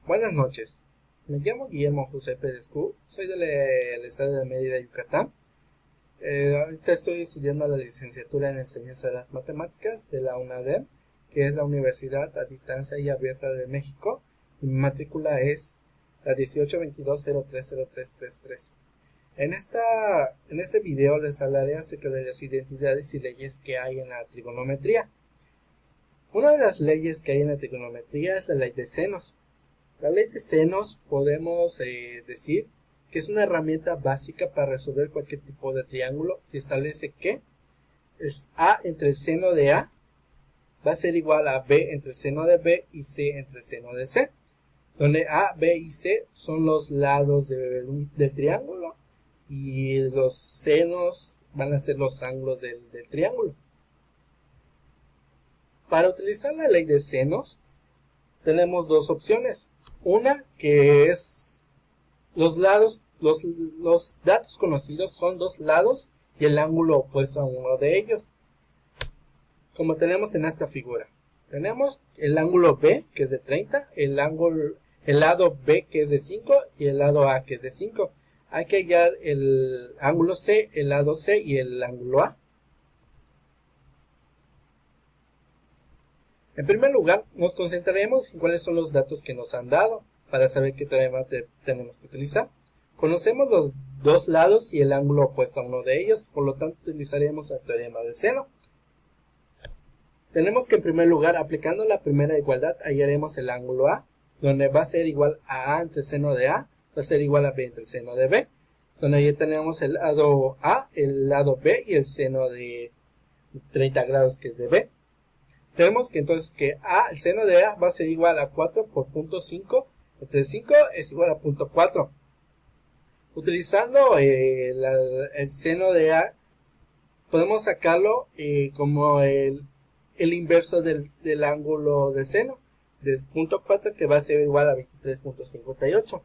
Buenas noches, me llamo Guillermo José Pérez Q, soy del estado de Mérida, Yucatán. Ahorita estoy estudiando la licenciatura en Enseñanza de las Matemáticas de la UNADEM, que es la Universidad a Distancia y Abierta de México, y mi matrícula es la 1822030333. En este video les hablaré acerca de las identidades y leyes que hay en la trigonometría. Una de las leyes que hay en la trigonometría es la ley de senos. La ley de senos podemos decir que es una herramienta básica para resolver cualquier tipo de triángulo que establece que es A entre el seno de A va a ser igual a B entre el seno de B y C entre el seno de C, donde A, B y C son los lados del triángulo y los senos van a ser los ángulos del triángulo. Para utilizar la ley de senos tenemos dos opciones. Una que es los lados, los datos conocidos son dos lados y el ángulo opuesto a uno de ellos, como tenemos en esta figura. Tenemos el ángulo B, que es de 30, el lado B, que es de 5, y el lado A, que es de 5. Hay que hallar el ángulo C, el lado C y el ángulo A. En primer lugar, nos concentraremos en cuáles son los datos que nos han dado para saber qué teorema tenemos que utilizar. Conocemos los dos lados y el ángulo opuesto a uno de ellos, por lo tanto utilizaremos el teorema del seno. Tenemos que en primer lugar, aplicando la primera igualdad, hallaremos el ángulo A, donde va a ser igual a entre el seno de A, va a ser igual a B entre el seno de B, donde ya tenemos el lado A, el lado B y el seno de 30 grados que es de B. Tenemos que entonces que el seno de A va a ser igual a 4 por 0.5, entre 5 es igual a 0.4. Utilizando el seno de A, podemos sacarlo como el inverso del ángulo de seno, de 0.4, que va a ser igual a 23.58.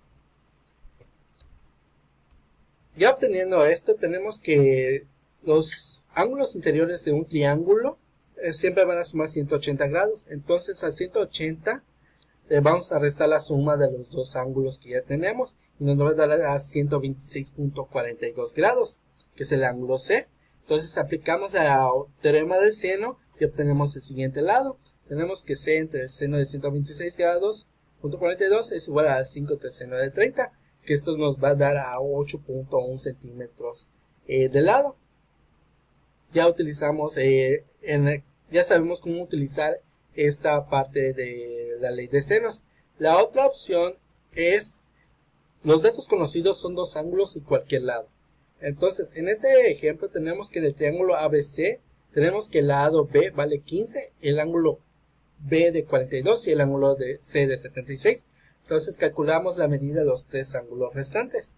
Ya obteniendo esto, tenemos que los ángulos interiores de un triángulo siempre van a sumar 180 grados. Entonces a 180 le vamos a restar la suma de los dos ángulos que ya tenemos y nos va a dar a 126.42 grados, que es el ángulo C. Entonces aplicamos el teorema del seno y obtenemos el siguiente lado. Tenemos que C entre el seno de 126 grados, punto 42 es igual a 5 entre el seno de 30, que esto nos va a dar a 8.1 centímetros de lado. Ya utilizamos ya sabemos cómo utilizar esta parte de la ley de senos. La otra opción es los datos conocidos son dos ángulos y cualquier lado. Entonces, en este ejemplo tenemos que en el triángulo ABC tenemos que el lado B vale 15, el ángulo B de 42 y el ángulo de C de 76. Entonces calculamos la medida de los tres ángulos restantes.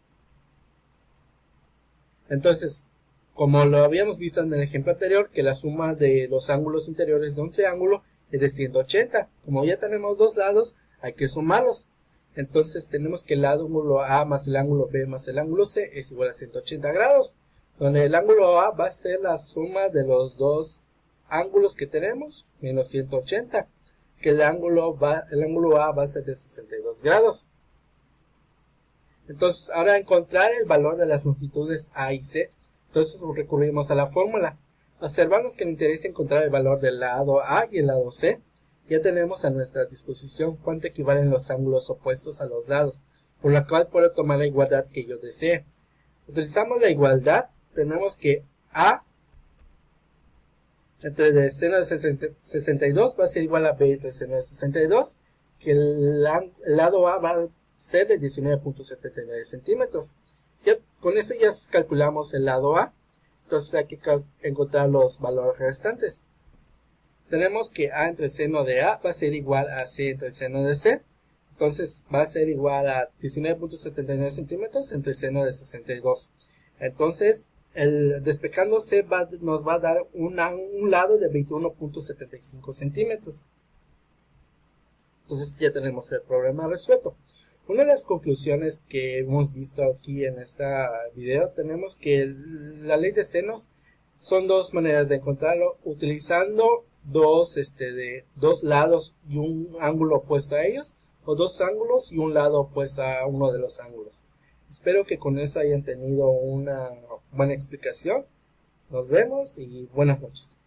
Entonces, como lo habíamos visto en el ejemplo anterior, que la suma de los ángulos interiores de un triángulo es de 180. Como ya tenemos dos lados, hay que sumarlos. Entonces tenemos que el ángulo A más el ángulo B más el ángulo C es igual a 180 grados. Donde el ángulo A va a ser la suma de los dos ángulos que tenemos, menos 180. Que el ángulo A va a ser de 62 grados. Entonces ahora encontrar el valor de las longitudes A y C. Entonces recurrimos a la fórmula. Observamos que nos interesa encontrar el valor del lado A y el lado C. Ya tenemos a nuestra disposición cuánto equivalen los ángulos opuestos a los lados, por lo cual puedo tomar la igualdad que yo desee. Utilizamos la igualdad, tenemos que A entre el seno de 62 va a ser igual a B entre el seno de 62, que el lado A va a ser de 19.79 centímetros. Ya, con eso ya calculamos el lado A. Entonces hay que encontrar los valores restantes. Tenemos que A entre el seno de A va a ser igual a C entre el seno de C. Entonces va a ser igual a 19.79 centímetros entre el seno de 62. Entonces despejando C nos va a dar un lado de 21.75 centímetros. Entonces ya tenemos el problema resuelto. Una de las conclusiones que hemos visto aquí en este video, tenemos que la ley de senos son dos maneras de encontrarlo, utilizando dos lados y un ángulo opuesto a ellos, o dos ángulos y un lado opuesto a uno de los ángulos. Espero que con eso hayan tenido una buena explicación. Nos vemos y buenas noches.